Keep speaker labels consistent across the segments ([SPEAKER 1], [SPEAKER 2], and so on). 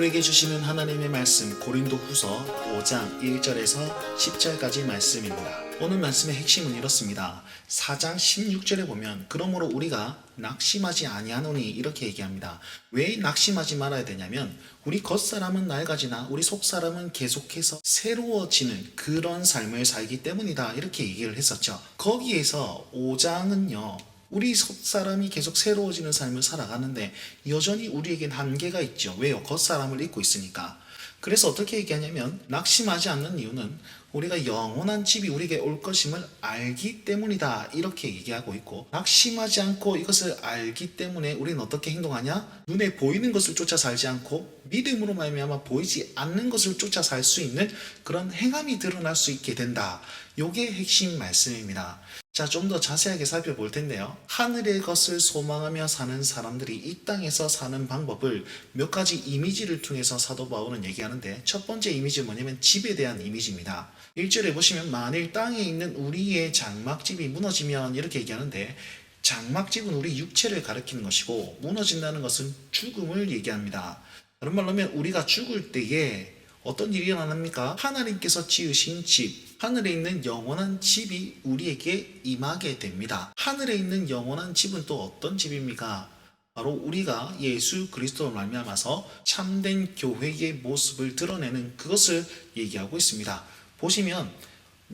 [SPEAKER 1] 우리에게 주시는 하나님의 말씀 고린도후서 5장 1절에서 10절까지 말씀입니다. 오늘 말씀의 핵심은 이렇습니다. 4장 16절에 보면 그러므로 우리가 낙심하지 아니하노니 이렇게 얘기합니다. 왜 낙심하지 말아야 되냐면 우리 겉사람은 낡아지나 우리 속사람은 계속해서 새로워지는 그런 삶을 살기 때문이다 이렇게 얘기를 했었죠. 거기에서 5장은요 우리 속사람이 계속 새로워지는 삶을 살아가는데 여전히 우리에겐 한계가 있죠. 왜요? 겉사람을 입고 있으니까. 그래서 어떻게 얘기하냐면 낙심하지 않는 이유는 우리가 영원한 집이 우리에게 올 것임을 알기 때문이다 이렇게 얘기하고 있고, 낙심하지 않고 이것을 알기 때문에 우리는 어떻게 행동하냐? 눈에 보이는 것을 쫓아 살지 않고 믿음으로 말미암아 보이지 않는 것을 쫓아 살 수 있는 그런 행함이 드러날 수 있게 된다. 요게 핵심 말씀입니다. 자, 좀 더 자세하게 살펴볼 텐데요. 하늘의 것을 소망하며 사는 사람들이 이 땅에서 사는 방법을 몇 가지 이미지를 통해서 사도 바울은 얘기하는데, 첫 번째 이미지는 뭐냐면 집에 대한 이미지입니다. 1절에 보시면 만일 땅에 있는 우리의 장막집이 무너지면 이렇게 얘기하는데, 장막집은 우리 육체를 가리키는 것이고 무너진다는 것은 죽음을 얘기합니다. 다른 말로 하면 우리가 죽을 때에 어떤 일이 일어납니까? 하나님께서 지으신 집, 하늘에 있는 영원한 집이 우리에게 임하게 됩니다. 하늘에 있는 영원한 집은 또 어떤 집입니까? 바로 우리가 예수 그리스도로 말미암아서 참된 교회의 모습을 드러내는 그것을 얘기하고 있습니다. 보시면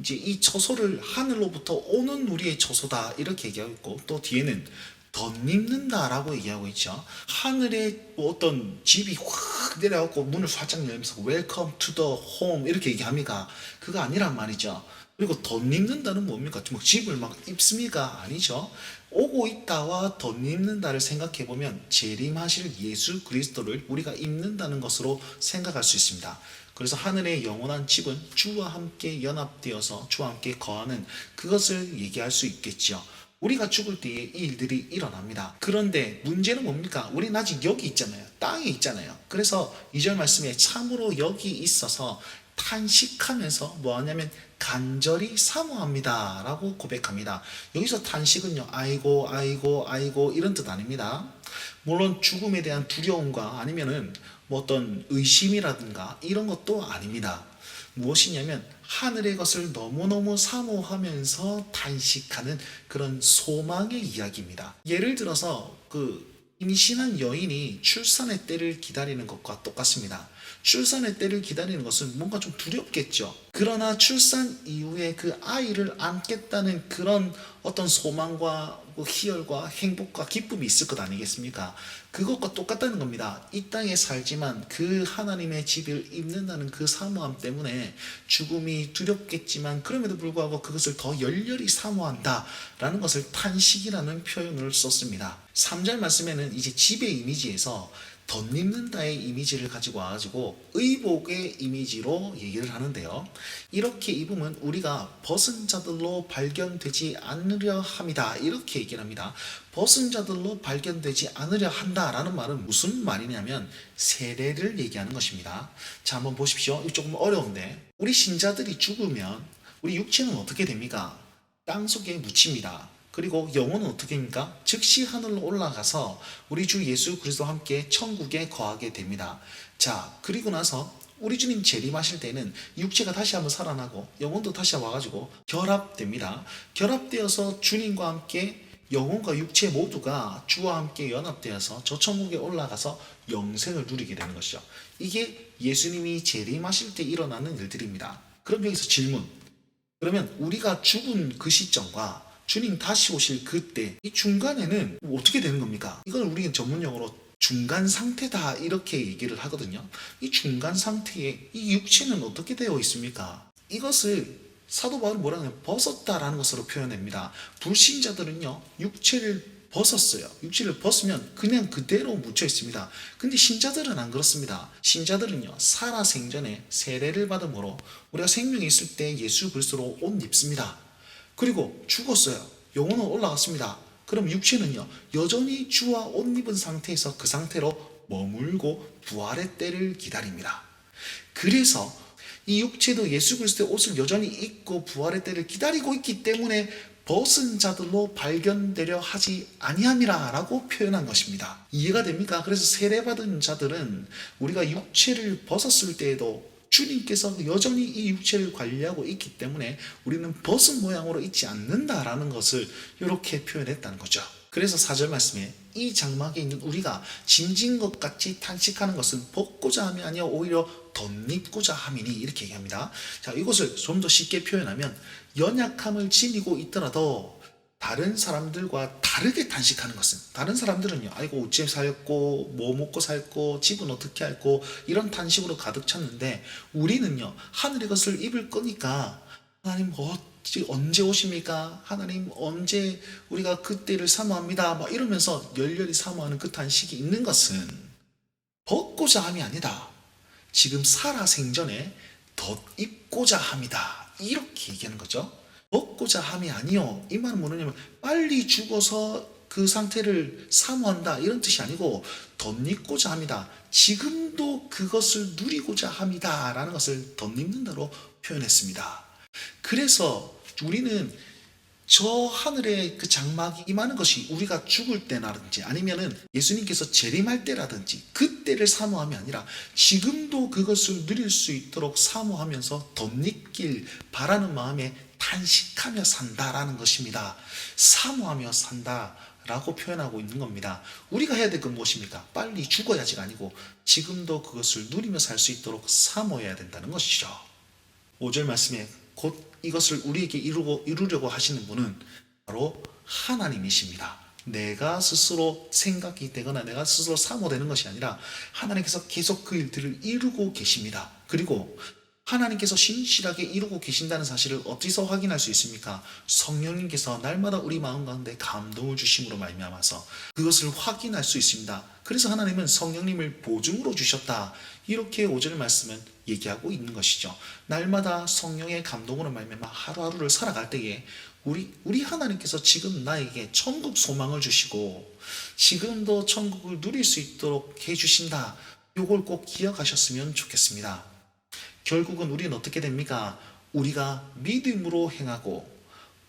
[SPEAKER 1] 이제 이 처소를 하늘로부터 오는 우리의 처소다 이렇게 얘기하고 있고, 또 뒤에는 덧입는다라고 얘기하고 있죠. 하늘에 어떤 집이 확 내려가고 문을 활짝 열면서 Welcome to the home 이렇게 얘기합니까? 그거 아니란 말이죠. 그리고 덧입는다는 뭡니까? 뭐 집을 막 입습니까? 아니죠. 오고 있다와 덧입는다를 생각해보면 재림하실 예수 그리스도를 우리가 입는다는 것으로 생각할 수 있습니다. 그래서 하늘의 영원한 집은 주와 함께 연합되어서 주와 함께 거하는 그것을 얘기할 수 있겠죠. 우리가 죽을 때에 이 일들이 일어납니다. 그런데 문제는 뭡니까? 우리는 아직 여기 있잖아요. 땅에 있잖아요. 그래서 2절 말씀에 참으로 여기 있어서 탄식하면서 뭐 하냐면 간절히 사모합니다 라고 고백합니다. 여기서 탄식은요 아이고 아이고 아이고 이런 뜻 아닙니다. 물론 죽음에 대한 두려움과 아니면은 뭐 어떤 의심이라든가 이런 것도 아닙니다. 무엇이냐면 하늘의 것을 너무너무 사모하면서 탄식하는 그런 소망의 이야기입니다. 예를 들어서 임신한 여인이 출산의 때를 기다리는 것과 똑같습니다. 출산의 때를 기다리는 것은 뭔가 좀 두렵겠죠. 그러나 출산 이후에 그 아이를 안겠다는 그런 어떤 소망과 희열과 행복과 기쁨이 있을 것 아니겠습니까? 그것과 똑같다는 겁니다. 이 땅에 살지만 그 하나님의 집을 입는다는 그 사모함 때문에 죽음이 두렵겠지만 그럼에도 불구하고 그것을 더 열렬히 사모한다라는 것을 탄식이라는 표현을 썼습니다. 3절 말씀에는 이제 집의 이미지에서 덧입는다의 이미지를 가지고 와가지고 의복의 이미지로 얘기를 하는데요. 이렇게 입으면 우리가 벗은 자들로 발견되지 않으려 함이다 이렇게 얘기를 합니다. 벗은 자들로 발견되지 않으려 한다라는 말은 무슨 말이냐면 세례를 얘기하는 것입니다. 자, 한번 보십시오. 이거 조금 어려운데, 우리 신자들이 죽으면 우리 육체는 어떻게 됩니까? 땅 속에 묻힙니다. 그리고 영혼은 어떻게 됩니까? 즉시 하늘로 올라가서 우리 주 예수 그리스도와 함께 천국에 거하게 됩니다. 자, 그리고 나서 우리 주님 재림하실 때는 육체가 다시 한번 살아나고 영혼도 다시 와가지고 결합됩니다. 결합되어서 주님과 함께 영혼과 육체 모두가 주와 함께 연합되어서 저 천국에 올라가서 영생을 누리게 되는 것이죠. 이게 예수님이 재림하실 때 일어나는 일들입니다. 그럼 여기서 질문. 그러면 우리가 죽은 그 시점과 주님 다시 오실 그때 이 중간에는 어떻게 되는 겁니까? 이걸 우리는 전문용어로 중간 상태다 이렇게 얘기를 하거든요. 이 중간 상태에 이 육체는 어떻게 되어 있습니까? 이것을 사도 바울은 뭐라 하냐면 벗었다라는 것으로 표현합니다. 불신자들은요 육체를 벗었어요. 육체를 벗으면 그냥 그대로 묻혀 있습니다. 근데 신자들은 안 그렇습니다. 신자들은요 살아생전에 세례를 받음으로 우리가 생명이 있을 때 예수 그리스도로 옷 입습니다. 그리고 죽었어요. 영혼은 올라갔습니다. 그럼 육체는요 여전히 주와 옷 입은 상태에서 그 상태로 머물고 부활의 때를 기다립니다. 그래서 이 육체도 예수 그리스도의 옷을 여전히 입고 부활의 때를 기다리고 있기 때문에 벗은 자들로 발견되려 하지 아니함이라 라고 표현한 것입니다. 이해가 됩니까? 그래서 세례받은 자들은 우리가 육체를 벗었을 때에도 주님께서 여전히 이 육체를 관리하고 있기 때문에 우리는 벗은 모양으로 있지 않는다라는 것을 이렇게 표현했다는 거죠. 그래서 4절 말씀에 이 장막에 있는 우리가 짐진 것 같이 탄식하는 것은 벗고자 함이 아니라 오히려 덧입고자 함이니 이렇게 얘기합니다. 자, 이것을 좀 더 쉽게 표현하면 연약함을 지니고 있더라도 다른 사람들과 다르게 탄식하는 것은, 다른 사람들은요, 아이고 어째 살고 뭐 먹고 살고 집은 어떻게 할고 이런 탄식으로 가득 찼는데 우리는요, 하늘의 것을 입을 거니까 하나님 언제 오십니까? 하나님 언제 우리가 그때를 사모합니다. 막 이러면서 열렬히 사모하는 그 탄식이 있는 것은 벗고자 함이 아니다. 지금 살아생전에 덧입고자 함이다. 이렇게 얘기하는 거죠. 벗고자 함이 아니요. 이 말은 뭐냐면 빨리 죽어서 그 상태를 사모한다 이런 뜻이 아니고 덧입고자 함이다. 지금도 그것을 누리고자 함이다 라는 것을 덧입는다로 표현했습니다. 그래서 우리는 저 하늘의 그 장막이 임하는 것이 우리가 죽을 때라든지 아니면은 예수님께서 재림할 때라든지 그때를 사모함이 아니라 지금도 그것을 누릴 수 있도록 사모하면서 덧입길 바라는 마음에 탄식하며 산다라는 것입니다. 사모하며 산다 라고 표현하고 있는 겁니다. 우리가 해야 될 건 무엇입니까? 빨리 죽어야지가 아니고 지금도 그것을 누리며 살 수 있도록 사모해야 된다는 것이죠. 5절 말씀에 곧 이것을 우리에게 이루려고 하시는 분은 바로 하나님이십니다. 내가 스스로 생각이 되거나 내가 스스로 사모되는 것이 아니라 하나님께서 계속 그 일들을 이루고 계십니다. 그리고 하나님께서 신실하게 이루고 계신다는 사실을 어디서 확인할 수 있습니까? 성령님께서 날마다 우리 마음 가운데 감동을 주심으로 말미암아서 그것을 확인할 수 있습니다. 그래서 하나님은 성령님을 보증으로 주셨다. 이렇게 5절 말씀은 얘기하고 있는 것이죠. 날마다 성령의 감동으로 말미암아 하루하루를 살아갈 때에 우리 하나님께서 지금 나에게 천국 소망을 주시고 지금도 천국을 누릴 수 있도록 해주신다. 이걸 꼭 기억하셨으면 좋겠습니다. 결국은 우리는 어떻게 됩니까? 우리가 믿음으로 행하고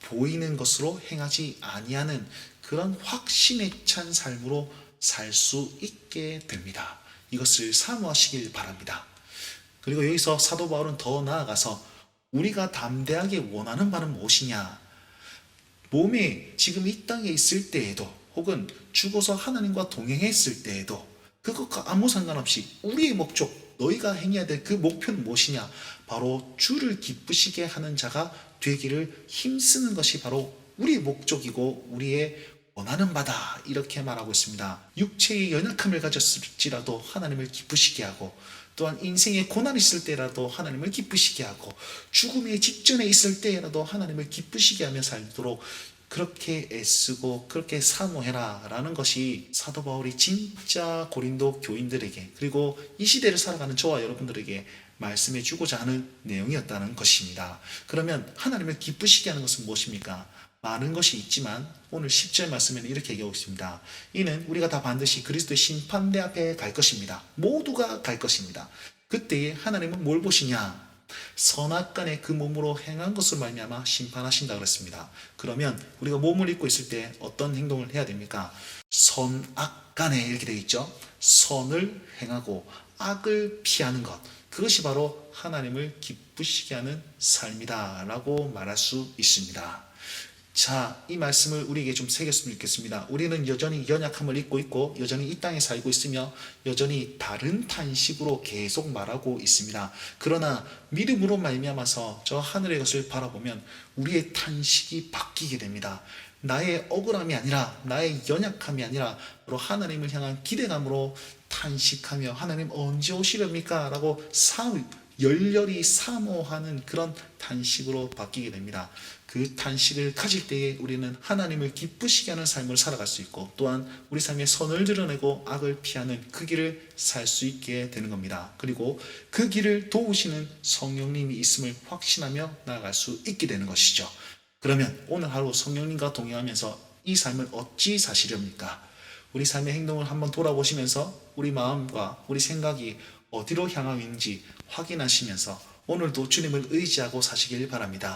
[SPEAKER 1] 보이는 것으로 행하지 아니하는 그런 확신에 찬 삶으로 살 수 있게 됩니다. 이것을 사모하시길 바랍니다. 그리고 여기서 사도 바울은 더 나아가서 우리가 담대하게 원하는 바는 무엇이냐? 몸에 지금 이 땅에 있을 때에도 혹은 죽어서 하나님과 동행했을 때에도 그것과 아무 상관없이 우리의 목적, 너희가 행해야 될 그 목표는 무엇이냐? 바로 주를 기쁘시게 하는 자가 되기를 힘쓰는 것이 바로 우리의 목적이고 우리의 원하는 바다 이렇게 말하고 있습니다. 육체의 연약함을 가졌을지라도 하나님을 기쁘시게 하고 또한 인생의 고난이 있을 때라도 하나님을 기쁘시게 하고 죽음의 직전에 있을 때라도 하나님을 기쁘시게 하며 살도록 그렇게 애쓰고 그렇게 사모해라 라는 것이 사도 바울이 진짜 고린도 교인들에게 그리고 이 시대를 살아가는 저와 여러분들에게 말씀해 주고자 하는 내용이었다는 것입니다. 그러면 하나님을 기쁘시게 하는 것은 무엇입니까? 많은 것이 있지만 오늘 10절 말씀에는 이렇게 얘기하고 있습니다. 이는 우리가 다 반드시 그리스도의 심판대 앞에 갈 것입니다. 모두가 갈 것입니다. 그때에 하나님은 뭘 보시냐? 선악간에 그 몸으로 행한 것으로 말미암아 심판하신다 그랬습니다. 그러면 우리가 몸을 입고 있을 때 어떤 행동을 해야 됩니까? 선악간에 이렇게 되어 있죠. 선을 행하고 악을 피하는 것, 그것이 바로 하나님을 기쁘시게 하는 삶이다 라고 말할 수 있습니다. 자, 이 말씀을 우리에게 좀 새겼으면 좋겠습니다. 우리는 여전히 연약함을 입고 있고 여전히 이 땅에 살고 있으며 여전히 다른 탄식으로 계속 말하고 있습니다. 그러나 믿음으로 말미암아서 저 하늘의 것을 바라보면 우리의 탄식이 바뀌게 됩니다. 나의 억울함이 아니라 나의 연약함이 아니라 바로 하나님을 향한 기대감으로 탄식하며 하나님 언제 오시렵니까? 라고 열렬히 사모하는 그런 탄식으로 바뀌게 됩니다. 그 탄식을 가질 때에 우리는 하나님을 기쁘시게 하는 삶을 살아갈 수 있고 또한 우리 삶에 선을 드러내고 악을 피하는 그 길을 살 수 있게 되는 겁니다. 그리고 그 길을 도우시는 성령님이 있음을 확신하며 나아갈 수 있게 되는 것이죠. 그러면 오늘 하루 성령님과 동행하면서 이 삶을 어찌 사시렵니까? 우리 삶의 행동을 한번 돌아보시면서 우리 마음과 우리 생각이 어디로 향하고 있는지 확인하시면서 오늘도 주님을 의지하고 사시길 바랍니다.